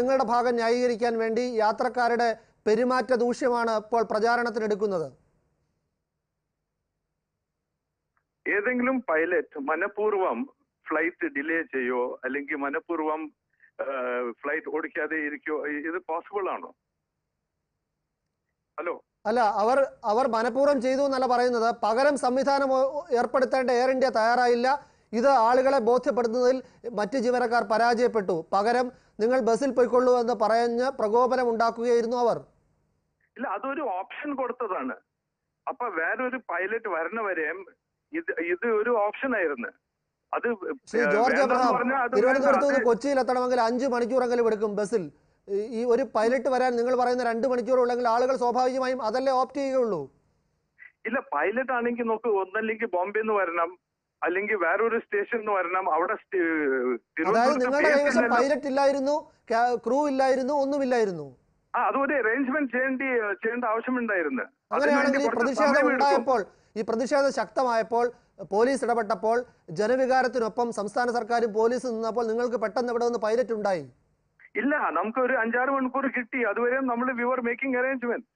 നിങ്ങളുടെ ഭാഗം ന്യായീകരിക്കാൻ വേണ്ടി യാത്രക്കാരുടെ പെരുമാറ്റ ദൂഷ്യമാണ് ഇപ്പോൾ പ്രചാരണത്തിനെടുക്കുന്നത്. ഏതെങ്കിലും പൈലറ്റ് മനഃപൂർവ്വം ഫ്ലൈറ്റ് ഡിലേ ചെയ്യോ അല്ലെങ്കിൽ മനഃപൂർവ്വം ഫ്ലൈറ്റ് ഓടിക്കാതെ ഇരിക്കോ? ഇത് പോസിബിൾ ആണോ? ഹലോ, അല്ല, അവർ മനഃപൂർവ്വം ചെയ്തു എന്നല്ല പറയുന്നത്. പകരം സംവിധാനം ഏർപ്പെടുത്തേണ്ട എയർ ഇന്ത്യ തയ്യാറായില്ല. ഇത് ആളുകളെ ബോധ്യപ്പെടുത്തുന്നതിൽ മറ്റ് ജീവനക്കാർ പരാജയപ്പെട്ടു. പകരം നിങ്ങൾ ബസ്സിൽ പോയിക്കൊള്ളൂ എന്ന് പറഞ്ഞ് പ്രകോപനം ഉണ്ടാക്കുകയായിരുന്നു അവർ. ഇല്ല, അതൊരു ഓപ്ഷൻ കൊടുത്തതാണ്. അപ്പൊ വേറൊരു പൈലറ്റ് വരണവരെയും ഇത് ഒരു ഓപ്ഷൻ ആയിരുന്നു. അത് ശ്രീ ജോർജ് എബ്രഹാം, തിരുവനന്തപുരത്ത് നിന്ന് കൊച്ചിയിൽ എത്തണമെങ്കിൽ 5 മണിക്കൂറെങ്കിലും എടുക്കും ബസ്സിൽ. ഈ ഒരു പൈലറ്റ് വരാൻ നിങ്ങൾ പറയുന്ന 2 മണിക്കൂർ ഉള്ളെങ്കിൽ ആളുകൾ സ്വാഭാവികമായും അതല്ലേ ഓപ്റ്റ് ചെയ്യുകയുള്ളൂ. ഇല്ല, പൈലറ്റ് ആണെങ്കിൽ നോക്ക്, ഒന്നല്ലെങ്കിൽ ബോംബെ നിന്ന് വരണം, അല്ലെങ്കിൽ വേറൊരു സ്റ്റേഷനിൽ നിന്ന് വരണം. അവിടെ അതായത് നിങ്ങളുടെ കൈവശം പൈലറ്റ് ഇല്ലായിരുന്നു, ക്രൂ ഇല്ലായിരുന്നു, ഒന്നുമില്ലായിരുന്നു. അതൊരു അറേഞ്ച്മെന്റ് ചെയ്യേണ്ട ആവശ്യമുണ്ടായിരുന്നു. അങ്ങനെയാണെങ്കിൽ ഈ പ്രതിഷേധം ശക്തമായപ്പോൾ, പോലീസ് ഇടപെട്ടപ്പോൾ, ജനവികാരത്തിനൊപ്പം സംസ്ഥാന സർക്കാരും പോലീസ് നിന്നപ്പോൾ നിങ്ങൾക്ക് പെട്ടെന്ന് ഇവിടെ നിന്ന് പൈലറ്റ് ഉണ്ടായി? ഇല്ല, നമുക്ക് ഒരു 5-6 മണിക്കൂർ കിട്ടി. അതുവരെ നമ്മൾ വി വർ മേക്കിംഗ് അറേഞ്ച്മെന്റ്.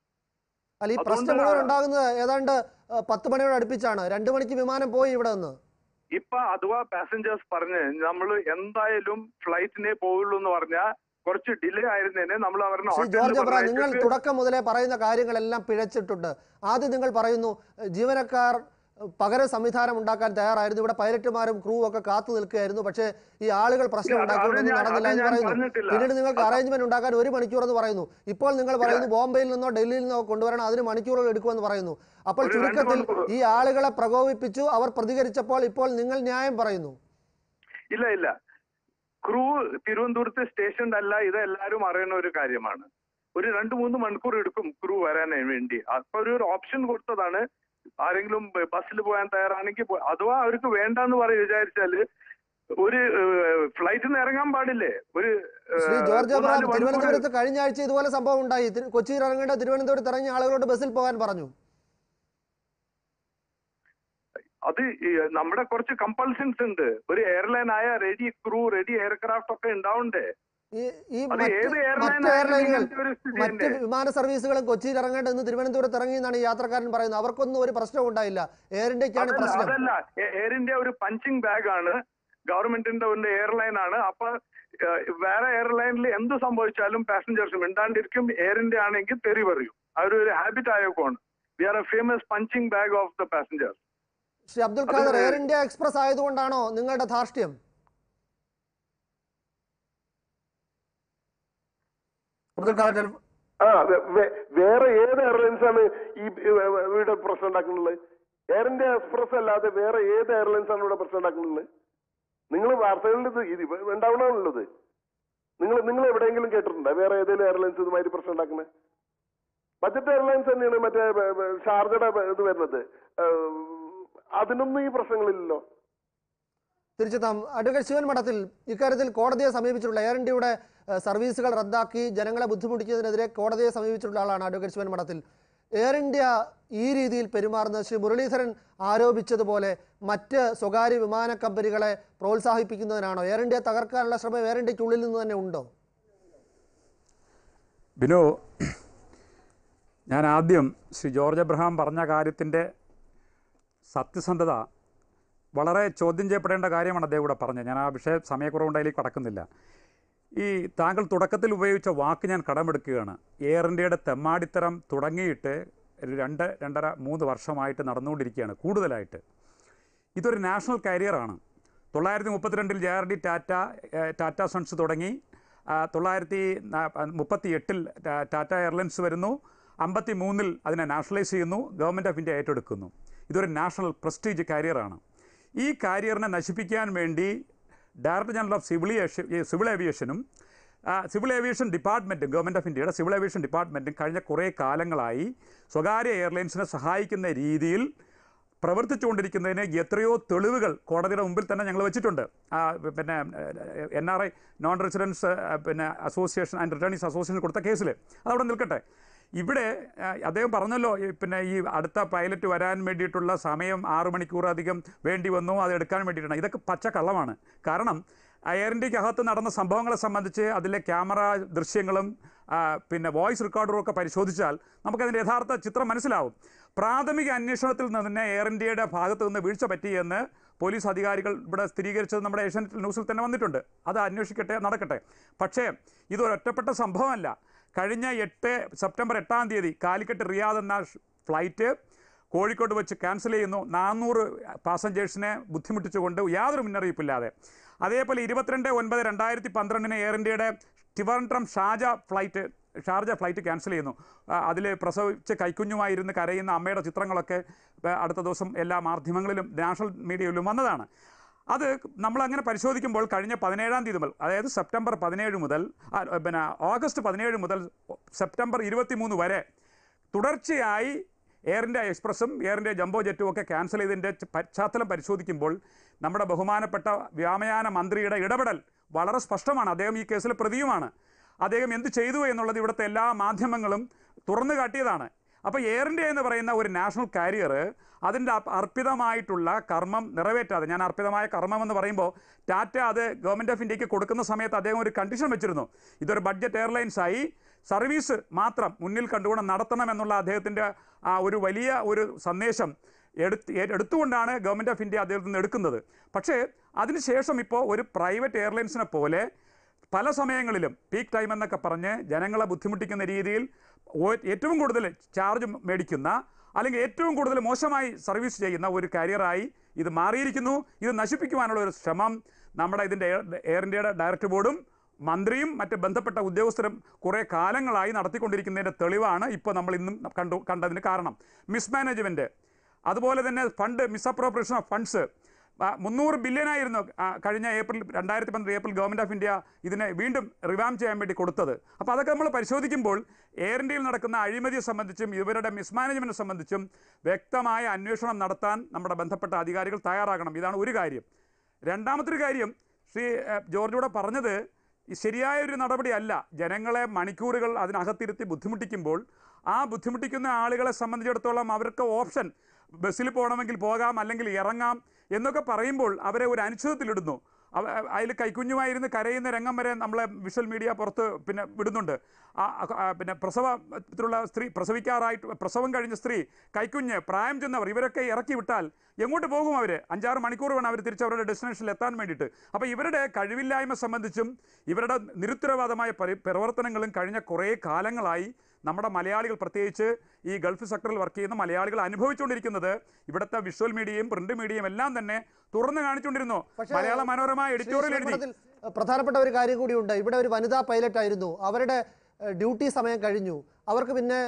അല്ല, ഈ പ്രശ്നം മുഴുവൻ ഉണ്ടാകുന്നത് ഏതാണ്ട് 10 മണിയോട് അടുപ്പിച്ചാണ്. 2 മണിക്ക് വിമാനം പോയി ഇവിടെ നിന്ന്. ഇപ്പൊ അഥവാ പാസഞ്ചേഴ്സ് പറഞ്ഞ് നമ്മൾ എന്തായാലും ഫ്ലൈറ്റിനെ പോവുള്ളൂ എന്ന് പറഞ്ഞാൽ കുറച്ച് ഡിലേ ആയിരുന്നേനെ നമ്മൾ ജോർജ് എബ്രഹാം, നിങ്ങൾ തുടക്കം മുതലേ പറയുന്ന കാര്യങ്ങളെല്ലാം പിഴച്ചിട്ടുണ്ട്. ആദ്യം നിങ്ങൾ പറയുന്നു ജീവനക്കാർ പകരം സംവിധാനം ഉണ്ടാക്കാൻ തയ്യാറായിരുന്നു, ഇവിടെ പൈലറ്റുമാരും ക്രൂ ഒക്കെ കാത്തു നിൽക്കുകയായിരുന്നു, പക്ഷേ ഈ ആളുകൾ പ്രശ്നം ഉണ്ടാക്കിയൊന്നും നടന്നില്ല എന്ന് പറയുന്നു. പിന്നീട് നിങ്ങൾക്ക് അറേഞ്ച്മെന്റ് ഉണ്ടാക്കാൻ 1 മണിക്കൂർ എന്ന് പറയുന്നു. ഇപ്പോൾ നിങ്ങൾ പറയുന്നു ബോംബെയിൽ നിന്നോ ഡൽഹിയിൽ നിന്നോ കൊണ്ടുവരണം, അതിന് മണിക്കൂറുകൾ എടുക്കുമെന്ന് പറയുന്നു. അപ്പോൾ ചുരുക്കത്തിൽ ഈ ആളുകളെ പ്രകോപിപ്പിച്ചു, അവർ പ്രതികരിച്ചപ്പോൾ ഇപ്പോൾ നിങ്ങൾ ന്യായം പറയുന്നു. ഇല്ല, ക്രൂ തിരുവനന്തപുരത്ത് സ്റ്റേഷനിൽ അല്ല, ഇത് എല്ലാവരും അറിയുന്ന ഒരു കാര്യമാണ്. ഒരു 2-3 മണിക്കൂർ എടുക്കും ക്രൂ വരാൻ വേണ്ടി. അപ്പൊ ഒരു ഓപ്ഷൻ കൊടുത്തതാണ്. ആരെങ്കിലും ബസ്സിൽ പോകാൻ തയ്യാറാണെങ്കിൽ, അഥവാ അവർക്ക് വേണ്ടെന്ന് വിചാരിച്ചാല് ഒരു ഫ്ലൈറ്റിൽ ഇറങ്ങാൻ പാടില്ലേ? ശ്രീ ജോർജ് എബ്രഹാം, തിരുവനന്തപുരത്ത് കഴിഞ്ഞ ആഴ്ച ഇതുപോലെ സംഭവം ഉണ്ടായി. കൊച്ചിയിൽ ഇറങ്ങേണ്ട തിരുവനന്തപുരത്ത് ഇറങ്ങിയ ആളുകളോട് ബസ്സിൽ പോകാൻ പറഞ്ഞു. അത് നമ്മുടെ കുറച്ച് കമ്പൾഷൻസ് ഉണ്ട്. ഒരു എയർലൈൻ ആയ റെഡി ക്രൂ, റെഡി എയർക്രാഫ്റ്റ് ഒക്കെ ഉണ്ടാവണ്ടേ? മറ്റ് വിമാന സർവീസുകളും കൊച്ചിയിൽ ഇറങ്ങേണ്ടത് തിരുവനന്തപുരത്ത് ഇറങ്ങി എന്നാണ് യാത്രക്കാരൻ പറയുന്നത്. അവർക്കൊന്നും ഒരു പ്രശ്നവും ഉണ്ടായില്ല. എയർ ഇന്ത്യക്കാണ് പ്രശ്നം. അതല്ല, എയർ ഇന്ത്യ ഒരു പഞ്ചിങ് ബാഗ് ആണ്, ഗവൺമെന്റിന്റെ ഒരു എയർലൈൻ ആണ്. അപ്പൊ വേറെ എയർലൈനിൽ എന്ത് സംഭവിച്ചാലും പാസഞ്ചേഴ്സ് മിണ്ടാണ്ടിരിക്കും. എയർ ഇന്ത്യ ആണെങ്കിൽ തെറി പറയും. അതൊരു ഹാബിറ്റ് ആയേക്കാണ്. We are a famous punching bag of the passengers. Shri Abdul Khader, Air India Express ആയതുകൊണ്ടാണോ നിങ്ങളുടെ ധാർഷ്ട്യം? വേറെ ഏത് എയർലൈൻസ് ആണ് ഇവിടെ പ്രശ്നം ഉണ്ടാക്കുന്നുള്ളത്? എയർ ഇന്ത്യ എക്സ്പ്രസ് അല്ലാതെ വേറെ ഏത് എയർലൈൻസ് ആണ് ഇവിടെ പ്രശ്നം ഉണ്ടാക്കുന്നുള്ളത്? നിങ്ങൾ വാർത്തകളിൽ ഇത് ഉണ്ടാവണമെന്നുള്ളത് നിങ്ങൾ എവിടെയെങ്കിലും കേട്ടിട്ടുണ്ടോ? വേറെ ഏതെങ്കിലും എയർലൈൻസ് ഇതുമാതിരി പ്രശ്നം ഉണ്ടാക്കുന്നത്? ബജറ്റ് എയർലൈൻസ് തന്നെയാണ് മറ്റേ ഷാർജയുടെ ഇത് വരുന്നത്. അതിനൊന്നും ഈ പ്രശ്നങ്ങളില്ലല്ലോ. തിരിച്ചെത്താം. അഡ്വക്കേറ്റ് ശിവൻ മഠത്തിൽ, ഇക്കാര്യത്തിൽ കോടതിയെ സമീപിച്ചിട്ടുള്ള എയർ ഇന്ത്യയുടെ സർവീസുകൾ റദ്ദാക്കി ജനങ്ങളെ ബുദ്ധിമുട്ടിക്കുന്നതിനെതിരെ കോടതിയെ സമീപിച്ചിട്ടുള്ള ആളാണ് അഡ്വക്കേറ്റ് ശിവൻ മഠത്തിൽ. എയർ ഇന്ത്യ ഈ രീതിയിൽ പെരുമാറുന്നത് ശ്രീ മുരളീധരൻ ആരോപിച്ചതുപോലെ മറ്റ് സ്വകാര്യ വിമാന കമ്പനികളെ പ്രോത്സാഹിപ്പിക്കുന്നതിനാണോ? എയർ ഇന്ത്യ തകർക്കാനുള്ള ശ്രമം എയർ ഇന്ത്യക്കുള്ളിൽ നിന്ന് തന്നെ ഉണ്ടോ? ബിനു, ഞാൻ ആദ്യം ശ്രീ ജോർജ് എബ്രഹാം പറഞ്ഞ കാര്യത്തിൻ്റെ സത്യസന്ധത വളരെ ചോദ്യം ചെയ്യപ്പെടേണ്ട കാര്യമാണ് അദ്ദേഹം ഇവിടെ പറഞ്ഞത്. ഞാൻ ആ വിഷയ സമയക്കുറവുകൊണ്ട് അതിലേക്ക് കടക്കുന്നില്ല. ഈ താങ്കൾ തുടക്കത്തിൽ ഉപയോഗിച്ച വാക്ക് ഞാൻ കടമെടുക്കുകയാണ്. എയർ ഇന്ത്യയുടെ തെമ്മാടിത്തരം തുടങ്ങിയിട്ട് 2-2.5-3 വർഷമായിട്ട് നടന്നുകൊണ്ടിരിക്കുകയാണ്. കൂടുതലായിട്ട് ഇതൊരു നാഷണൽ കാരിയറാണ്. 932 JRD ടാറ്റ സൺസ് തുടങ്ങി. 938 ടാറ്റ എയർലൈൻസ് വരുന്നു. 53 അതിനെ നാഷണലൈസ് ചെയ്യുന്നു. ഗവൺമെൻറ് ഓഫ് ഇന്ത്യ ഏറ്റെടുക്കുന്നു. ഇതൊരു നാഷണൽ പ്രസ്റ്റീജ് കാരിയറാണ്. ഈ കാരിയറിനെ നശിപ്പിക്കാൻ വേണ്ടി ഡയറക്ടർ ജനറൽ ഓഫ് സിവിൽ ഏവിയേഷനും സിവിൽ ഏവിയേഷൻ ഡിപ്പാർട്ട്മെൻറ്റും, ഗവൺമെൻറ് ഓഫ് ഇന്ത്യയുടെ സിവിൽ ഏവിയേഷൻ ഡിപ്പാർട്ട്മെൻറ്റും കഴിഞ്ഞ കുറേ കാലങ്ങളായി സ്വകാര്യ എയർലൈൻസിനെ സഹായിക്കുന്ന രീതിയിൽ പ്രവർത്തിച്ചുകൊണ്ടിരിക്കുന്നതിന് എത്രയോ തെളിവുകൾ കോടതിയുടെ മുമ്പിൽ തന്നെ ഞങ്ങൾ വെച്ചിട്ടുണ്ട്. പിന്നെ NRI non residence association and returnees association കൊടുത്ത കേസിൽ അതവിടെ നിൽക്കട്ടെ. ഇവിടെ അദ്ദേഹം പറഞ്ഞല്ലോ, പിന്നെ ഈ അടുത്ത പൈലറ്റ് വരാൻ വേണ്ടിയിട്ടുള്ള സമയം 6 മണിക്കൂർ അധികം വേണ്ടി വന്നു, അത് എടുക്കാൻ വേണ്ടിയിട്ടാണ്. ഇതൊക്കെ പച്ച കള്ളമാണ്. കാരണം എയർ ഇന്ത്യക്ക് അകത്ത് നടന്ന സംഭവങ്ങളെ സംബന്ധിച്ച് അതിലെ ക്യാമറ ദൃശ്യങ്ങളും പിന്നെ വോയിസ് റെക്കോർഡറും ഒക്കെ പരിശോധിച്ചാൽ നമുക്കതിൻ്റെ യഥാർത്ഥ ചിത്രം മനസ്സിലാവും. പ്രാഥമിക അന്വേഷണത്തിൽ നിന്ന് തന്നെ എയർ ഇന്ത്യയുടെ ഭാഗത്ത് നിന്ന് വീഴ്ച പറ്റിയെന്ന് പോലീസ് അധികാരികൾ ഇവിടെ സ്ഥിരീകരിച്ചത് നമ്മുടെ ഏഷ്യാനെറ്റ് ന്യൂസിൽ തന്നെ വന്നിട്ടുണ്ട്. അത് അന്വേഷിക്കട്ടെ, നടക്കട്ടെ. പക്ഷേ ഇതൊരൊറ്റപ്പെട്ട സംഭവമല്ല. കഴിഞ്ഞ സെപ്റ്റംബർ 8 കാലിക്കറ്റ് റിയാദ് എന്ന ഫ്ലൈറ്റ് കോഴിക്കോട് വെച്ച് ക്യാൻസൽ ചെയ്യുന്നു, 400 പാസഞ്ചേഴ്സിനെ ബുദ്ധിമുട്ടിച്ചുകൊണ്ട് യാതൊരു മുന്നറിയിപ്പില്ലാതെ. അതേപോലെ 22/9/2012 എയർ ഇന്ത്യയുടെ ട്രിവാൻഡ്രം ഷാർജ ഫ്ലൈറ്റ് ക്യാൻസൽ ചെയ്യുന്നു. അതിൽ പ്രസവിച്ച് കൈക്കുഞ്ഞുമായിരുന്ന് കരയുന്ന അമ്മയുടെ ചിത്രങ്ങളൊക്കെ അടുത്ത ദിവസം എല്ലാ മാധ്യമങ്ങളിലും നാഷണൽ മീഡിയയിലും വന്നതാണ്. അത് നമ്മളങ്ങനെ പരിശോധിക്കുമ്പോൾ കഴിഞ്ഞ 17 മുതൽ, അതായത് സെപ്റ്റംബർ 17 മുതൽ ഓഗസ്റ്റ് 17 മുതൽ സെപ്റ്റംബർ 23 വരെ തുടർച്ചയായി എയർ ഇന്ത്യ എക്സ്പ്രസും എയർ ഇന്ത്യ ജംബോ ജെറ്റും ഒക്കെ ക്യാൻസൽ ചെയ്തതിൻ്റെ പശ്ചാത്തലം പരിശോധിക്കുമ്പോൾ നമ്മുടെ ബഹുമാനപ്പെട്ട വ്യോമയാന മന്ത്രിയുടെ ഇടപെടൽ വളരെ സ്പഷ്ടമാണ്. അദ്ദേഹം ഈ കേസിൽ പ്രതിയുമാണ്. അദ്ദേഹം എന്ത് ചെയ്തു എന്നുള്ളത് ഇവിടുത്തെ എല്ലാ മാധ്യമങ്ങളും തുറന്നു കാട്ടിയതാണ്. അപ്പോൾ എയർ ഇന്ത്യ എന്ന് പറയുന്ന ഒരു നാഷണൽ കാരിയർ അതിൻ്റെ അർപ്പിതമായിട്ടുള്ള കർമ്മം നിറവേറ്റാതെ, ഞാൻ അർപ്പിതമായ കർമ്മം എന്ന് പറയുമ്പോൾ ടാറ്റ അത് ഗവൺമെൻറ് ഓഫ് ഇന്ത്യക്ക് കൊടുക്കുന്ന സമയത്ത് അദ്ദേഹം ഒരു കണ്ടീഷൻ വെച്ചിരുന്നു. ഇതൊരു ബഡ്ജറ്റ് എയർലൈൻസായി സർവീസ് മാത്രം മുന്നിൽ കണ്ടുകൊണ്ട് നടത്തണമെന്നുള്ള അദ്ദേഹത്തിൻ്റെ ഒരു വലിയ ഒരു സന്ദേശം എടുത്തുകൊണ്ടാണ് ഗവൺമെൻറ് ഓഫ് ഇന്ത്യ അദ്ദേഹത്തിൽ നിന്ന് എടുക്കുന്നത്. പക്ഷേ അതിനുശേഷം ഇപ്പോൾ ഒരു പ്രൈവറ്റ് എയർലൈൻസിനെ പോലെ പല സമയങ്ങളിലും പീക്ക് ടൈം എന്നൊക്കെ പറഞ്ഞ് ജനങ്ങളെ ബുദ്ധിമുട്ടിക്കുന്ന രീതിയിൽ ഏറ്റവും കൂടുതൽ ചാർജ് മേടിക്കുന്ന, അല്ലെങ്കിൽ ഏറ്റവും കൂടുതൽ മോശമായി സർവീസ് ചെയ്യുന്ന ഒരു കാരിയറായി ഇത് മാറിയിരിക്കുന്നു. ഇത് നശിപ്പിക്കുവാനുള്ള ഒരു ശ്രമം നമ്മുടെ ഇതിൻ്റെ എയർ ഇന്ത്യയുടെ ഡയറക്ടർ ബോർഡും മന്ത്രിയും മറ്റ് ബന്ധപ്പെട്ട ഉദ്യോഗസ്ഥരും കുറേ കാലങ്ങളായി നടത്തിക്കൊണ്ടിരിക്കുന്നതിൻ്റെ തെളിവാണ് ഇപ്പോൾ നമ്മൾ ഇന്നും കണ്ടതിന് കാരണം. മിസ്മാനേജ്മെൻറ്റ്, അതുപോലെ തന്നെ മിസ്അപ്രോപ്രിയേഷൻ ഓഫ് ഫണ്ട്സ് 300 ബില്യനായിരുന്നു കഴിഞ്ഞ 2015 ഏപ്രിൽ ഗവൺമെൻറ് ഓഫ് ഇന്ത്യ ഇതിനെ വീണ്ടും റിവാം ചെയ്യാൻ വേണ്ടി കൊടുത്തത്. അപ്പോൾ അതൊക്കെ നമ്മൾ പരിശോധിക്കുമ്പോൾ എയർ ഇന്ത്യയിൽ നടക്കുന്ന അഴിമതിയെ സംബന്ധിച്ചും ഇവരുടെ മിസ്മാനേജ്മെൻറ്റിനെ സംബന്ധിച്ചും വ്യക്തമായ അന്വേഷണം നടത്താൻ നമ്മുടെ ബന്ധപ്പെട്ട അധികാരികൾ തയ്യാറാകണം. ഇതാണ് ഒരു കാര്യം. രണ്ടാമത്തൊരു കാര്യം, ശ്രീ ജോർജ് ഇവിടെ പറഞ്ഞത് ശരിയായ ഒരു നടപടിയല്ല. ജനങ്ങളെ മണിക്കൂറുകൾ അതിനകത്തിരുത്തി ബുദ്ധിമുട്ടിക്കുമ്പോൾ ആ ബുദ്ധിമുട്ടിക്കുന്ന ആളുകളെ സംബന്ധിച്ചിടത്തോളം അവർക്ക് ഓപ്ഷൻ ബസ്സിൽ പോകണമെങ്കിൽ പോകാം, അല്ലെങ്കിൽ ഇറങ്ങാം എന്നൊക്കെ പറയുമ്പോൾ അവരെ ഒരു അനിശ്ചിതത്തിലിടുന്നു. അതിൽ കൈക്കുഞ്ഞുമായിരുന്ന് കരയുന്ന രംഗം വരെ നമ്മളെ വിഷ്വൽ മീഡിയ പുറത്ത് വിടുന്നുണ്ട്. പിന്നെ പ്രസവത്തിലുള്ള സ്ത്രീ, പ്രസവം കഴിഞ്ഞ സ്ത്രീ, കൈക്കുഞ്ഞ്, പ്രായം ചെന്നവർ, ഇവരൊക്കെ ഇറക്കി വിട്ടാൽ എങ്ങോട്ട് പോകും? അവർ 5-6 മണിക്കൂർ വേണം അവർ തിരിച്ച് അവരുടെ ഡെസ്റ്റിനേഷനിൽ എത്താൻ വേണ്ടിയിട്ട്. അപ്പോൾ ഇവരുടെ കഴിവില്ലായ്മ സംബന്ധിച്ചും ഇവരുടെ നിരുത്തരവാദമായ പ്രവർത്തനങ്ങളും കഴിഞ്ഞ കുറേ കാലങ്ങളായി നമ്മുടെ മലയാളികൾ, പ്രത്യേകിച്ച് ഈ ഗൾഫ് സെക്ടറിൽ വർക്ക് ചെയ്യുന്ന മലയാളികൾ അനുഭവിച്ചുകൊണ്ടിരിക്കുന്നത് ഇവിടുത്തെ വിഷ്വൽ മീഡിയയും പ്രിന്റ് മീഡിയയും എല്ലാം തന്നെ തുറന്നു കാണിച്ചുകൊണ്ടിരുന്നു. മലയാള മനോരമ എഡിറ്റോറിയൽ എഴുതി. പ്രധാനപ്പെട്ട ഒരു കാര്യം കൂടിയുണ്ട്. ഇവിടെ ഒരു വനിതാ പൈലറ്റ് ആയിരുന്നു, അവരുടെ ഡ്യൂട്ടി സമയം കഴിഞ്ഞു, അവർക്ക് പിന്നെ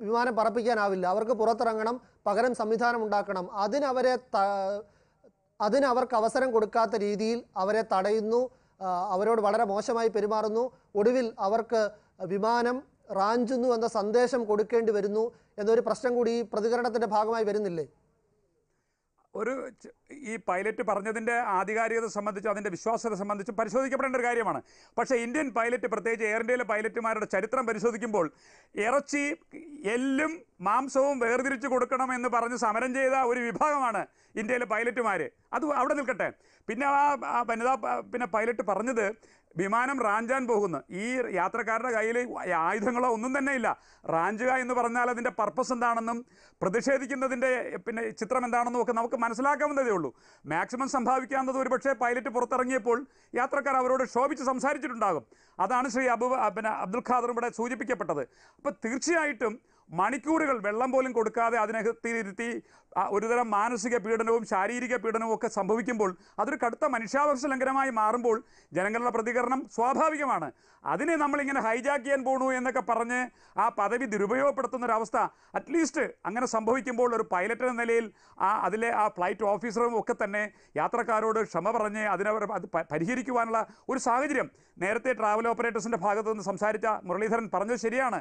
വിമാനം പറപ്പിക്കാനാവില്ല, അവർക്ക് പുറത്തിറങ്ങണം, പകരം സംവിധാനം ഉണ്ടാക്കണം. അതിന് അവർക്ക് അവസരം കൊടുക്കാത്ത രീതിയിൽ അവരെ തടയുന്നു, അവരോട് വളരെ മോശമായി പെരുമാറുന്നു. ഒടുവിൽ അവർക്ക് വിമാനം റാഞ്ചുന്നു എന്ന സന്ദേശം കൊടുക്കേണ്ടി വരുന്നു എന്നൊരു പ്രശ്നം കൂടി ഈ പ്രതികരണത്തിൻ്റെ ഭാഗമായി വരുന്നില്ലേ? ഈ പൈലറ്റ് പറഞ്ഞതിൻ്റെ ആധികാരികത സംബന്ധിച്ചും അതിൻ്റെ വിശ്വാസ്യത സംബന്ധിച്ചും പരിശോധിക്കപ്പെടേണ്ട ഒരു കാര്യമാണ്. പക്ഷേ ഇന്ത്യൻ പൈലറ്റ്, പ്രത്യേകിച്ച് എയർ ഇന്ത്യയിലെ പൈലറ്റുമാരുടെ ചരിത്രം പരിശോധിക്കുമ്പോൾ ഇറച്ചി, എല്ലും മാംസവും വേർതിരിച്ച് കൊടുക്കണമെന്ന് പറഞ്ഞ് സമരം ചെയ്ത ഒരു വിഭാഗമാണ് ഇന്ത്യയിലെ പൈലറ്റുമാർ. അത് അവിടെ നിൽക്കട്ടെ. പിന്നെ വനിതാ പൈലറ്റ് പറഞ്ഞത് വിമാനം റാഞ്ചാൻ പോകുന്നു. ഈ യാത്രക്കാരുടെ കയ്യിൽ ആയുധങ്ങളോ ഒന്നും തന്നെ ഇല്ല. റാഞ്ചുക എന്ന് പറഞ്ഞാൽ അതിൻ്റെ പർപ്പസ് എന്താണെന്നും പ്രതിഷേധിക്കുന്നതിൻ്റെ ചിത്രം എന്താണെന്നും ഒക്കെ നമുക്ക് മനസ്സിലാക്കാവുന്നതേ ഉള്ളൂ. മാക്സിമം സംഭവിക്കാവുന്നത് ഒരുപക്ഷെ പൈലറ്റ് പുറത്തിറങ്ങിയപ്പോൾ യാത്രക്കാർ അവരോട് ശോഭിച്ച് സംസാരിച്ചിട്ടുണ്ടാകും. അതാണ് ശ്രീ അബ്ദുൽ ഖാദർ ഇവിടെ സൂചിപ്പിക്കപ്പെട്ടത്. അപ്പോൾ തീർച്ചയായിട്ടും മണിക്കൂറുകൾ വെള്ളം പോലും കൊടുക്കാതെ അതിനകത്തിരുത്തി ഒരുതരം മാനസിക പീഡനവും ശാരീരിക പീഡനവും ഒക്കെ സംഭവിക്കുമ്പോൾ അതൊരു കടുത്ത മനുഷ്യാവകാശ ലംഘനമായി മാറുമ്പോൾ ജനങ്ങളുടെ പ്രതികരണം സ്വാഭാവികമാണ്. അതിനെ നമ്മളിങ്ങനെ ഹൈജാക്ക് ചെയ്യാൻ പോകണു എന്നൊക്കെ പറഞ്ഞ് ആ പദവി ദുരുപയോഗപ്പെടുത്തുന്നൊരവസ്ഥ അറ്റ്ലീസ്റ്റ് അങ്ങനെ സംഭവിക്കുമ്പോൾ ഒരു പൈലറ്റ് എന്ന നിലയിൽ അതിലെ ഫ്ലൈറ്റ് ഓഫീസറും ഒക്കെ തന്നെ യാത്രക്കാരോട് ക്ഷമ പറഞ്ഞ് അത് പരിഹരിക്കുവാനുള്ള ഒരു സാഹചര്യം നേരത്തെ ട്രാവൽ ഓപ്പറേറ്റേഴ്സിൻ്റെ ഭാഗത്തു നിന്ന് സംസാരിച്ച മുരളീധരൻ പറഞ്ഞത് ശരിയാണ്.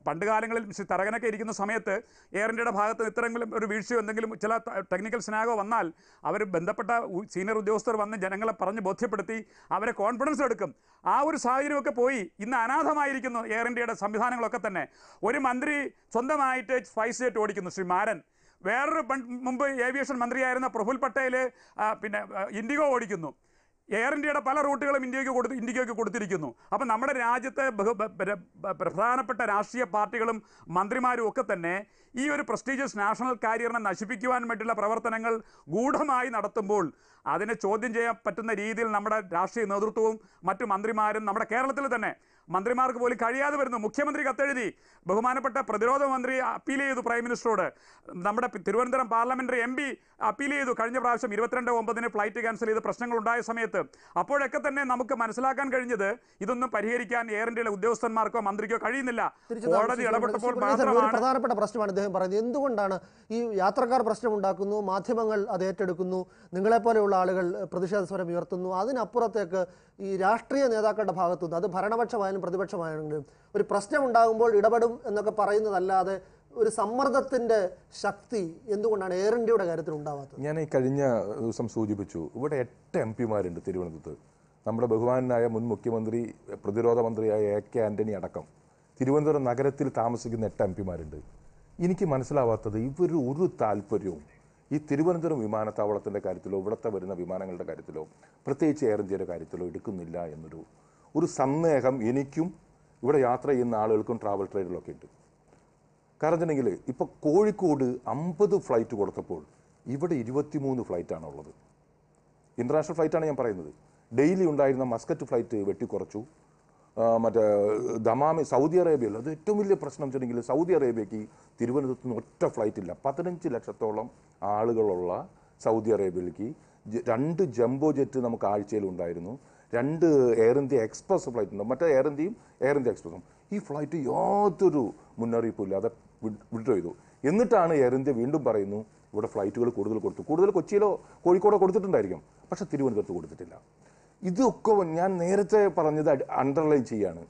പണ്ട് കാലങ്ങളിൽ തരകനൊക്കെ ഇരിക്കുന്ന സമയത്ത് എയർ ഇന്ത്യയുടെ ഭാഗത്ത് ഇത്തരങ്ങളും ഒരു വീഴ്ചയോ എന്തെങ്കിലും ചില ടെക്നിക്കൽ സ്നാഗോ വന്നാൽ അവർ ബന്ധപ്പെട്ട സീനിയർ ഉദ്യോഗസ്ഥർ വന്ന് ജനങ്ങളെ പറഞ്ഞ് ബോധ്യപ്പെടുത്തി അവരെ കോൺഫിഡൻസ് എടുക്കും. ആ ഒരു സാഹചര്യമൊക്കെ പോയി ഇന്ന് അനാഥമായിരിക്കുന്നു എയർ ഇന്ത്യയുടെ സംവിധാനങ്ങളൊക്കെ തന്നെ. ഒരു മന്ത്രി സ്വന്തമായിട്ട് സ്പൈസ് ജെറ്റ് ഓടിക്കുന്നു, ശ്രീ മാരൻ. വേറൊരു മുമ്പ് ഏവിയേഷൻ മന്ത്രിയായിരുന്ന പ്രഫുൽ പട്ടേൽ ഇൻഡിഗോ ഓടിക്കുന്നു. എയർ ഇന്ത്യയുടെ പല റൂട്ടുകളും ഇന്ത്യക്ക് കൊടുത്തിരിക്കുന്നു. അപ്പം നമ്മുടെ രാജ്യത്തെ പ്രധാനപ്പെട്ട രാഷ്ട്രീയ പാർട്ടികളും മന്ത്രിമാരും ഒക്കെ തന്നെ ഈ ഒരു പ്രസ്റ്റീജിയസ് നാഷണൽ കാരിയറിനെ നശിപ്പിക്കുവാൻ വേണ്ടിയുള്ള പ്രവർത്തനങ്ങൾ ഗൂഢമായി നടത്തുമ്പോൾ അതിനെ ചോദ്യം ചെയ്യാൻ പറ്റുന്ന രീതിയിൽ നമ്മുടെ രാഷ്ട്രീയ നേതൃത്വവും മറ്റു മന്ത്രിമാരും നമ്മുടെ കേരളത്തിൽ തന്നെ മന്ത്രിമാർക്ക് പോലും കഴിയാതെ വരുന്നു. മുഖ്യമന്ത്രി കത്തെഴുതി, ബഹുമാനപ്പെട്ട പ്രതിരോധ മന്ത്രി അപ്പീൽ ചെയ്തു പ്രൈം മിനിസ്റ്ററോട്, നമ്മുടെ തിരുവനന്തപുരം പാർലമെന്ററി MP അപ്പീൽ ചെയ്തു കഴിഞ്ഞ പ്രാവശ്യം 22/9 ഫ്ലൈറ്റ് ക്യാൻസൽ ചെയ്ത് പ്രശ്നങ്ങൾ ഉണ്ടായ സമയത്ത്. അപ്പോഴൊക്കെ തന്നെ നമുക്ക് മനസ്സിലാക്കാൻ കഴിഞ്ഞത് ഇതൊന്നും പരിഹരിക്കാൻ എയർ ഇന്ത്യയിലെ ഉദ്യോഗസ്ഥന്മാർക്കോ മന്ത്രിക്കോ കഴിയുന്നില്ല. കോടതി ഇടപെട്ടപ്പോൾ മാത്രമാണ്. പ്രധാനപ്പെട്ട പ്രശ്നമാണ് ഇദ്ദേഹം പറയുന്നത്. എന്തുകൊണ്ടാണ് ഈ യാത്രക്കാർ പ്രശ്നം ഉണ്ടാക്കുന്നു, മാധ്യമങ്ങൾ അത് ഏറ്റെടുക്കുന്നു, നിങ്ങളെപ്പോലെയുള്ള ആളുകൾ പ്രതിഷേധ സ്വരം ഉയർത്തുന്നു, അതിനപ്പുറത്തേക്ക് ഈ രാഷ്ട്രീയ നേതാക്കളുടെ ഭാഗത്തുനിന്ന്, അത് ഭരണപക്ഷമായാലും പ്രതിപക്ഷമായാലും, ഒരു പ്രശ്നം ഉണ്ടാകുമ്പോൾ ഇടപെടും എന്നൊക്കെ പറയുന്നതല്ലാതെ ഒരു സമ്മർദ്ദത്തിന്റെ ശക്തി എന്തുകൊണ്ടാണ് എയർ ഇന്ത്യയുടെ കാര്യത്തിൽ ഉണ്ടാവാത്തത്? ഞാൻ ഈ കഴിഞ്ഞ ദിവസം സൂചിപ്പിച്ചു, ഇവിടെ 8 MP-മാരുണ്ട് തിരുവനന്തപുരത്ത്. നമ്മുടെ ബഹുമാനായ മുൻ മുഖ്യമന്ത്രി, പ്രതിരോധ മന്ത്രിയായ AK ആന്റണി അടക്കം തിരുവനന്തപുരം നഗരത്തിൽ താമസിക്കുന്ന 8 MP-മാരുണ്ട്. എനിക്ക് മനസ്സിലാവാത്തത്, ഇവർ ഒരു താല്പര്യവും ഈ തിരുവനന്തപുരം വിമാനത്താവളത്തിൻ്റെ കാര്യത്തിലോ ഇവിടുത്തെ വരുന്ന വിമാനങ്ങളുടെ കാര്യത്തിലോ പ്രത്യേകിച്ച് എയർ ഇന്ത്യയുടെ കാര്യത്തിലോ എടുക്കുന്നില്ല എന്നൊരു സന്ദേഹം എനിക്കും ഇവിടെ യാത്ര ചെയ്യുന്ന ആളുകൾക്കും ട്രാവൽ ട്രേഡിലൊക്കെ ഉണ്ട്. കാരണം വെച്ചിട്ടുണ്ടെങ്കിൽ ഇപ്പോൾ കോഴിക്കോട് 50 ഫ്ലൈറ്റ് കൊടുത്തപ്പോൾ ഇവിടെ 23 ഫ്ലൈറ്റാണുള്ളത്. ഇൻ്റർനാഷണൽ ഫ്ലൈറ്റാണ് ഞാൻ പറയുന്നത്. ഡെയിലി ഉണ്ടായിരുന്ന മസ്കറ്റ് ഫ്ലൈറ്റ് വെട്ടിക്കുറച്ചു. മറ്റേ ദമാമി സൗദി അറേബ്യയിൽ, അത് ഏറ്റവും വലിയ പ്രശ്നം വെച്ചിട്ടുണ്ടെങ്കിൽ സൗദി അറേബ്യയ്ക്ക് തിരുവനന്തപുരത്ത് നിന്ന് ഒറ്റ ഫ്ലൈറ്റ് ഇല്ല. 15 ലക്ഷത്തോളം ആളുകളുള്ള സൗദി അറേബ്യയിലേക്ക് 2 ജംബോ ജെറ്റ് നമുക്ക് ആഴ്ചയിലുണ്ടായിരുന്നു. 2 എയർ ഇന്ത്യ എക്സ്പ്രസ് ഫ്ലൈറ്റ് ഉണ്ട്, മറ്റേ എയർ ഇന്ത്യയും എയർ ഇന്ത്യ എക്സ്പ്രസും. ഈ ഫ്ലൈറ്റ് യാതൊരു മുന്നറിയിപ്പും ഇല്ലാതെ വിഡ്രോ ചെയ്തു. എന്നിട്ടാണ് എയർ ഇന്ത്യ വീണ്ടും പറയുന്നു ഇവിടെ ഫ്ലൈറ്റുകൾ കൂടുതൽ കൊടുത്തു. കൂടുതൽ കൊച്ചിയിലോ കോഴിക്കോടോ കൊടുത്തിട്ടുണ്ടായിരിക്കും, പക്ഷേ തിരുവനന്തപുരത്ത് കൊടുത്തിട്ടില്ല. ഇതൊക്കെ ഞാൻ നേരത്തെ പറഞ്ഞത് അണ്ടർലൈൻ ചെയ്യാണ്.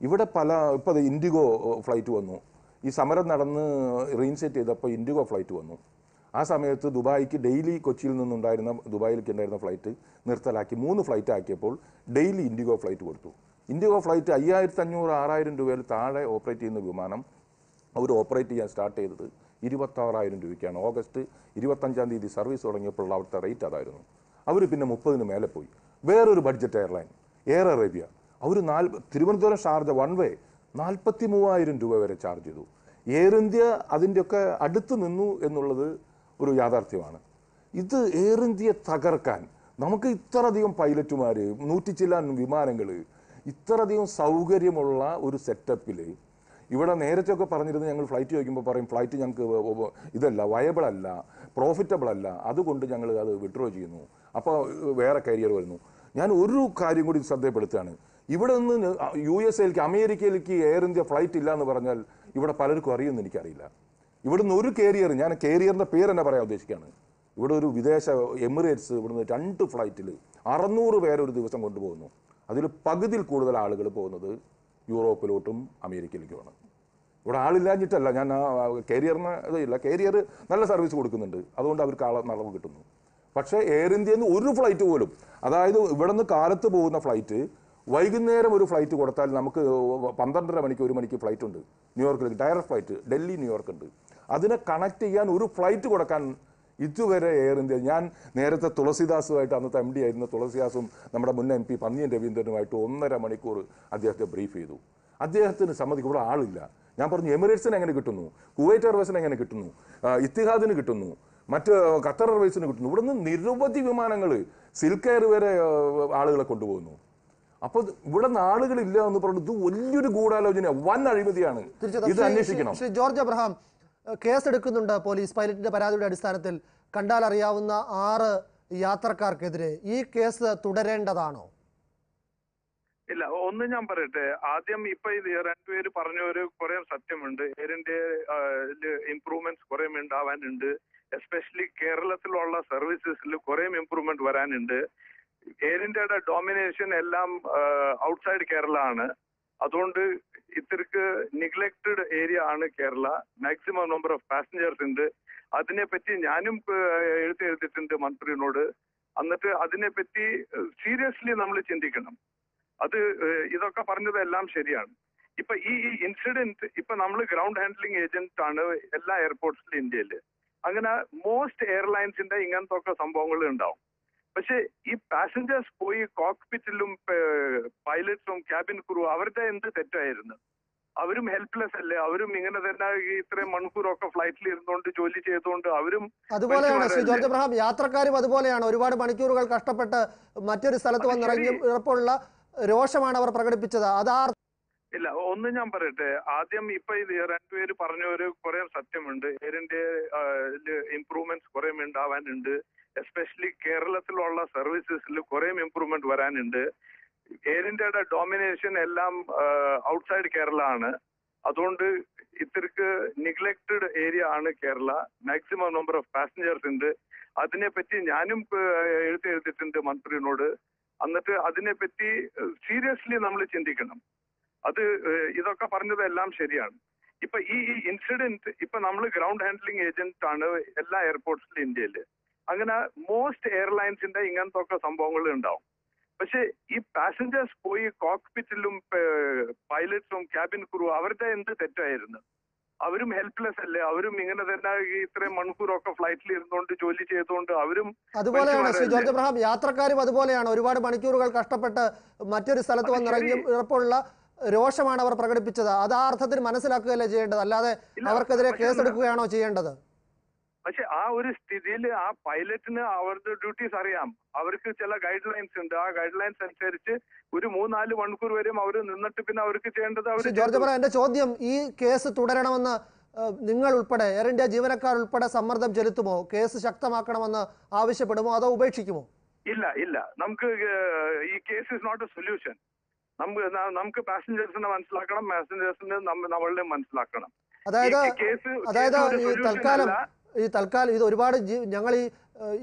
ഇവിടെ ഇപ്പോൾ അത് ഇൻഡിഗോ ഫ്ലൈറ്റ് വന്നു. ഈ സമരം നടന്ന് റീഇൻസെറ്റ് ചെയ്തപ്പോൾ ഇൻഡിഗോ ഫ്ലൈറ്റ് വന്നു. ആ സമയത്ത് ദുബായിക്ക് ഡെയിലി കൊച്ചിയിൽ നിന്നുണ്ടായിരുന്ന ദുബായിലേക്ക് ഉണ്ടായിരുന്ന ഫ്ലൈറ്റ് നിർത്തലാക്കി 3 ഫ്ലൈറ്റ് ആക്കിയപ്പോൾ ഡെയിലി ഇൻഡിഗോ ഫ്ലൈറ്റ് കൊടുത്തു. ഇൻഡിഗോ ഫ്ലൈറ്റ് 5500-6000 രൂപയിൽ താഴെ ഓപ്പറേറ്റ് ചെയ്യുന്ന വിമാനം അവർ ഓപ്പറേറ്റ് ചെയ്യാൻ സ്റ്റാർട്ട് ചെയ്തത് 26,000 രൂപയ്ക്കാണ്. ഓഗസ്റ്റ് 25-ാം തീയതി സർവീസ് തുടങ്ങിയപ്പോൾ അവിടുത്തെ റേറ്റ് അതായിരുന്നു. അവർ പിന്നെ 30-ന് മേലെ പോയി. വേറൊരു ബഡ്ജറ്റ് എയർലൈൻ എയർ അറേബ്യ, അവർ തിരുവനന്തപുരം ഷാർജ വൺ വേ 43,000 രൂപ വരെ ചാർജ് ചെയ്തു. എയർ ഇന്ത്യ അതിൻ്റെയൊക്കെ അടുത്ത് നിന്നു എന്നുള്ളത് ഒരു യാഥാർത്ഥ്യമാണ്. ഇത് എയർ ഇന്ത്യയെ തകർക്കാൻ നമുക്ക് ഇത്രയധികം പൈലറ്റുമാർ, 100 ചില്ലാൻ വിമാനങ്ങൾ, ഇത്രയധികം സൗകര്യമുള്ള ഒരു സെറ്റപ്പിൽ ഇവിടെ നേരത്തെയൊക്കെ പറഞ്ഞിരുന്നു, ഞങ്ങൾ ഫ്ലൈറ്റ് ചോദിക്കുമ്പോൾ പറയും ഫ്ലൈറ്റ് ഞങ്ങൾക്ക് ഇതല്ല, വയബിൾ അല്ല, പ്രോഫിറ്റബിൾ അല്ല, അതുകൊണ്ട് ഞങ്ങൾ അത് വിഡ്രോ ചെയ്യുന്നു, അപ്പോൾ വേറെ കരിയർ വരുന്നു. ഞാൻ ഒരു കാര്യം കൂടി ശ്രദ്ധപ്പെടുത്തുകയാണ്. ഇവിടെ നിന്ന് USA-ലേക്ക് അമേരിക്കയിലേക്ക് എയർ ഇന്ത്യ ഫ്ലൈറ്റ് ഇല്ല എന്ന് പറഞ്ഞാൽ ഇവിടെ പലർക്കും അറിയുമെന്ന് എനിക്കറിയില്ല. ഇവിടുന്ന് ഒരു കാരിയർ, ഞാൻ കാരിയറിൻ്റെ പേര് തന്നെ പറയാൻ ഉദ്ദേശിക്കുകയാണ്. ഇവിടെ ഒരു വിദേശ എമിറേറ്റ്സ് ഇവിടുന്ന് 2 ഫ്ലൈറ്റിൽ 600 പേരെ ഒരു ദിവസം കൊണ്ടുപോകുന്നു. അതിൽ പകുതിയിൽ കൂടുതൽ ആളുകൾ പോകുന്നത് യൂറോപ്പിലോട്ടും അമേരിക്കയിലേക്കുമാണ്. ഇവിടെ ആളില്ലാഞ്ഞിട്ടല്ല, ഞാൻ കാരിയറിന് ഇതില്ല, കാരിയർ നല്ല സർവീസ് കൊടുക്കുന്നുണ്ട്, അതുകൊണ്ട് അവർക്ക് നടവ് കിട്ടുന്നു. പക്ഷേ എയർ ഇന്ത്യയിൽ നിന്ന് ഒരു ഫ്ലൈറ്റ് പോലും, അതായത് ഇവിടെ നിന്ന് കാലത്ത് പോകുന്ന ഫ്ലൈറ്റ് വൈകുന്നേരം ഒരു ഫ്ലൈറ്റ് കൊടുത്താൽ നമുക്ക് 12:30 മണിക്ക് 1 മണിക്ക് ഫ്ലൈറ്റ് ഉണ്ട് ന്യൂയോർക്കിലേക്ക്, ഡയറക്റ്റ് ഫ്ലൈറ്റ് ഡൽഹി ന്യൂയോർക്ക് ഉണ്ട്. അതിനെ കണക്ട് ചെയ്യാൻ ഒരു ഫ്ലൈറ്റ് കൊടുക്കാൻ ഇതുവരെ എയർ ഇന്ത്യ, ഞാൻ നേരത്തെ തുളസിദാസുമായിട്ട്, അന്നത്തെ MD ആയിരുന്ന തുളസിദാസും നമ്മുടെ മുൻ MP പന്നിയൻ രവീന്ദ്രനുമായിട്ട് 1.5 മണിക്കൂർ അദ്ദേഹത്തെ ബ്രീഫ് ചെയ്തു. അദ്ദേഹത്തിന് സമ്മതിക്കും, ഇവിടെ ആളില്ല. ഞാൻ പറഞ്ഞു എമിറേറ്റ്സിന് എങ്ങനെ കിട്ടുന്നു, കുവൈറ്റ് എയർവേസിന് എങ്ങനെ കിട്ടുന്നു, ഇത്തിഹാദിന് കിട്ടുന്നു, മറ്റ് ഖത്തർ എയർവേസിന് കിട്ടുന്നു. ഇവിടെ നിന്ന് നിരവധി വിമാനങ്ങൾ സിൽക്ക് എയർ വരെ ആളുകളെ കൊണ്ടുപോകുന്നു. അപ്പോൾ ഇവിടെ നിന്ന് ആളുകളില്ല എന്ന് പറഞ്ഞത് ഇത് വലിയൊരു ഗൂഢാലോചന, വൻ അഴിമതിയാണ്. ഇത് അന്വേഷിക്കണം. ശ്രീ ജോർജ് എബ്രഹാം, കേസ് എടുക്കുന്നുണ്ട് പോലീസ് പൈലറ്റിന്റെ പരാതിയുടെ അടിസ്ഥാനത്തിൽ കണ്ടാൽ അറിയാവുന്ന 6 യാത്രക്കാർക്കെതിരെ. ഈ കേസ് തുടരേണ്ടതാണോ? ഇല്ല, ഒന്ന് ഞാൻ പറയട്ടെ. ആദ്യം ഇപ്പൊ ഇത് 2 പേര് പറഞ്ഞ കുറെ സത്യമുണ്ട്. എയർ ഇന്ത്യയിൽ ഇംപ്രൂവ്മെന്റ്സ് കുറെ ഉണ്ടാവാനുണ്ട്. എസ്പെഷ്യലി കേരളത്തിലുള്ള സർവീസസിൽ കുറെ ഇംപ്രൂവ്മെന്റ് വരാനുണ്ട്. എയർ ഇന്ത്യയുടെ ഡോമിനേഷൻ എല്ലാം ഔട്ട്സൈഡ് കേരള ആണ്. അതുകൊണ്ട് ഇത്രക്ക് നിഗ്ലക്റ്റഡ് ഏരിയ ആണ് Kerala. Maximum number of passengers ഉണ്ട്. അതിനെപ്പറ്റി ഞാനും എഴുതിയിട്ടുണ്ട് മന്ത്രിയോട്. എന്നിട്ട് അതിനെപ്പറ്റി സീരിയസ്ലി നമ്മൾ ചിന്തിക്കണം. ഇതൊക്കെ പറഞ്ഞതെല്ലാം ശരിയാണ്. ഇപ്പൊ ഈ ഇൻസിഡന്റ് ഇപ്പൊ നമ്മൾ ഗ്രൗണ്ട് ഹാൻഡ്ലിംഗ് ഏജന്റ് ആണ് എല്ലാ എയർപോർട്ട്സിലും ഇന്ത്യയിൽ. അങ്ങനെ മോസ്റ്റ് എയർലൈൻസിന്റെ ഇങ്ങനത്തെ ഒക്കെ സംഭവങ്ങൾ ഉണ്ടാവും. പക്ഷെ ഈ പാസഞ്ചേഴ്സ് പോയി കോക്പിറ്റിലും പൈലറ്റ്സും ക്യാബിൻ ക്രൂ അവരുടെ എന്ത് തെറ്റായിരുന്നു? അവരും ഹെൽപ്ലെസ് അല്ലേ? അവരും ഇങ്ങനെ തന്നെ ഇത്രയും മണിക്കൂറൊക്കെ ഫ്ലൈറ്റിൽ ഇരുന്നുകൊണ്ട് ജോലി ചെയ്തുകൊണ്ട് അവരും അതുപോലെയാണ് ശ്രീ ജോർജ് എബ്രഹാം, യാത്രക്കാരും അതുപോലെയാണ്. ഒരുപാട് മണിക്കൂറുകൾ കഷ്ടപ്പെട്ട് മറ്റൊരു സ്ഥലത്ത് വന്നിറങ്ങി ഉറപ്പുള്ള രോഷമാണ് അവർ പ്രകടിപ്പിച്ചത്. ഇല്ല, ഒന്ന് ഞാൻ പറയട്ടെ. ആദ്യം ഇപ്പൊ ഇത് രണ്ടുപേര് പറഞ്ഞ ഒരു കുറെ സത്യമുണ്ട്. എയർ ഇന്ത്യ ഇംപ്രൂവ്മെന്റ്സ് കുറെ ഉണ്ടാവാനുണ്ട്. എസ്പെഷ്യലി കേരളത്തിലുള്ള സർവീസസിൽ കുറെ ഇംപ്രൂവ്മെന്റ് വരാനുണ്ട്. എയർ ഇന്ത്യയുടെ ഡോമിനേഷൻ എല്ലാം ഔട്ട്സൈഡ് കേരള ആണ്. അതുകൊണ്ട് ഇത്രക്ക് നിഗ്ലക്റ്റഡ് ഏരിയ ആണ് Kerala. Maximum number of passengers ഉണ്ട്. അതിനെപ്പറ്റി ഞാനും എഴുതിയിട്ടുണ്ട് മന്ത്രിയോട്. എന്നിട്ട് അതിനെപ്പറ്റി സീരിയസ്ലി നമ്മൾ ചിന്തിക്കണം. അത് ഇതൊക്കെ പറഞ്ഞതെല്ലാം ശരിയാണ്. ഇപ്പൊ ഈ ഇൻസിഡന്റ് ഇപ്പൊ നമ്മൾ ഗ്രൗണ്ട് ഹാൻഡ്ലിംഗ് ഏജന്റ് ആണ് എല്ലാ എയർപോർട്ട്സിലും ഇന്ത്യയിൽ. അങ്ങനെ മോസ്റ്റ് എയർലൈൻസിന്റെ ഇങ്ങനത്തെ ഒക്കെ സംഭവങ്ങൾ ഉണ്ടാവും. പക്ഷെ ഈ പാസഞ്ചേഴ്സ് പോയി കോക്പിറ്റിലും പൈലറ്റ്സും ക്യാബിൻ ക്രൂ അവരുടെ എന്ത് തെറ്റായിരുന്നു? അവരും ഹെൽപ്ലെസ് അല്ലേ? അവരും ഇങ്ങനെ തന്നെ ഇത്രയും മണിക്കൂറൊക്കെ ഫ്ലൈറ്റിൽ ഇരുന്നുകൊണ്ട് ജോലി ചെയ്തുകൊണ്ട് അവരും അതുപോലെയാണ് ശ്രീ ജോർജ് എബ്രഹാം, യാത്രക്കാരും അതുപോലെയാണ്. ഒരുപാട് മണിക്കൂറുകൾ കഷ്ടപ്പെട്ട് മറ്റൊരു സ്ഥലത്ത് വന്നിറങ്ങി ഉറപ്പുള്ള രോഷമാണ് അവർ പ്രകടിപ്പിച്ചത്. അത് ആ അർത്ഥത്തിൽ മനസ്സിലാക്കുകയല്ലേ ചെയ്യേണ്ടത്, അല്ലാതെ അവർക്കെതിരെ കേസെടുക്കുകയാണോ ചെയ്യേണ്ടത്? പക്ഷെ ആ ഒരു സ്ഥിതിയിൽ ആ പൈലറ്റിന് അവരുടെ ഡ്യൂട്ടീസ് അറിയാം. അവർക്ക് ചില ഗൈഡ് ലൈൻസ് ഉണ്ട്. ആ ഗൈഡ് ലൈൻസ് അനുസരിച്ച് ഒരു 3-4 മണിക്കൂർ വരെയും അവർ നിന്നിട്ട് പിന്നെ അവർക്ക് ചെയ്യേണ്ടത് അവർ. ജോർജ് എബ്രഹാം, എന്റെ ചോദ്യം, ഈ കേസ് തുടരണമെന്ന് നിങ്ങൾ ഉൾപ്പെടെ, എയർ ഇന്ത്യ ജീവനക്കാർ ഉൾപ്പെടെ സമ്മർദ്ദം ചെലുത്തുമോ? കേസ് ശക്തമാക്കണമെന്ന് ആവശ്യപ്പെടുമോ, അതോ ഉപേക്ഷിക്കുമോ? ഇല്ല, നമുക്ക് ഈ case is not a solution. നമുക്ക് പാസഞ്ചേഴ്സിനെ മനസ്സിലാക്കണം, പാസഞ്ചേഴ്സിനെ നമ്മളുടെ മനസ്സിലാക്കണം. അതായത് ഈ തൽക്കാലം ഇത് ഒരുപാട് ഞങ്ങൾ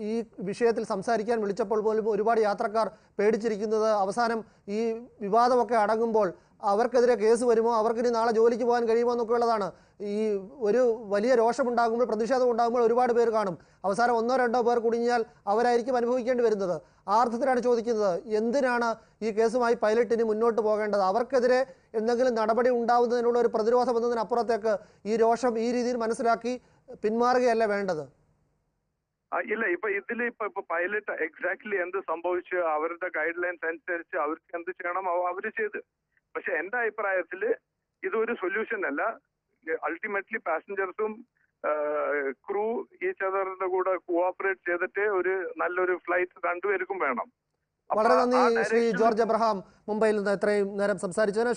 ഈ വിഷയത്തിൽ സംസാരിക്കാൻ വിളിച്ചപ്പോൾ പോലും ഒരുപാട് യാത്രക്കാർ പേടിച്ചിരിക്കുന്നത് അവസാനം ഈ വിവാദമൊക്കെ അടങ്ങുമ്പോൾ അവർക്കെതിരെ കേസ് വരുമോ, അവർക്കിനി നാളെ ജോലിക്ക് പോകാൻ കഴിയുമോ എന്നൊക്കെ ഉള്ളതാണ്. ഈ ഒരു വലിയ രോഷമുണ്ടാകുമ്പോൾ, പ്രതിഷേധം ഉണ്ടാകുമ്പോൾ ഒരുപാട് പേര് കാണും. അവസാനം 1-2 പേർ കുടുങ്ങിയാൽ അവരായിരിക്കും അനുഭവിക്കേണ്ടി വരുന്നത്. ആ അർത്ഥത്തിലാണ് ചോദിക്കുന്നത്, എന്തിനാണ് ഈ കേസുമായി പൈലറ്റിന് മുന്നോട്ട് പോകേണ്ടത്? അവർക്കെതിരെ എന്തെങ്കിലും നടപടി ഉണ്ടാവുന്നതിനുള്ള ഒരു പ്രതിരോധം എന്നതിനപ്പുറത്തേക്ക് ഈ രോഷം ഈ രീതിയിൽ മനസ്സിലാക്കി പിന്മാറുകയല്ല വേണ്ടത്. ഇല്ല, ഇപ്പൊ പൈലറ്റ് എക്സാക്ട്ലി എന്ത് സംഭവിച്ചു, അവരുടെ ഗൈഡ് ലൈൻസ് അനുസരിച്ച് അവർക്ക് എന്ത് ചെയ്യണം അവര് ചെയ്ത്. പക്ഷെ എന്റെ അഭിപ്രായത്തില് ഇതൊരു സൊല്യൂഷൻ അല്ല. അൾട്ടിമേറ്റ്ലി പാസഞ്ചേഴ്സും ക്രൂ ഈച്ച് അതറിന്റെ കൂടെ കോഓപ്പറേറ്റ് ചെയ്തിട്ട് ഒരു നല്ലൊരു ഫ്ലൈറ്റ് രണ്ടുപേർക്കും വേണം. വളരെ നന്ദി ശ്രീ ജോർജ് എബ്രഹാം, മുംബൈയിൽ നിന്ന് ഇത്രയും നേരം സംസാരിച്ചതിന്.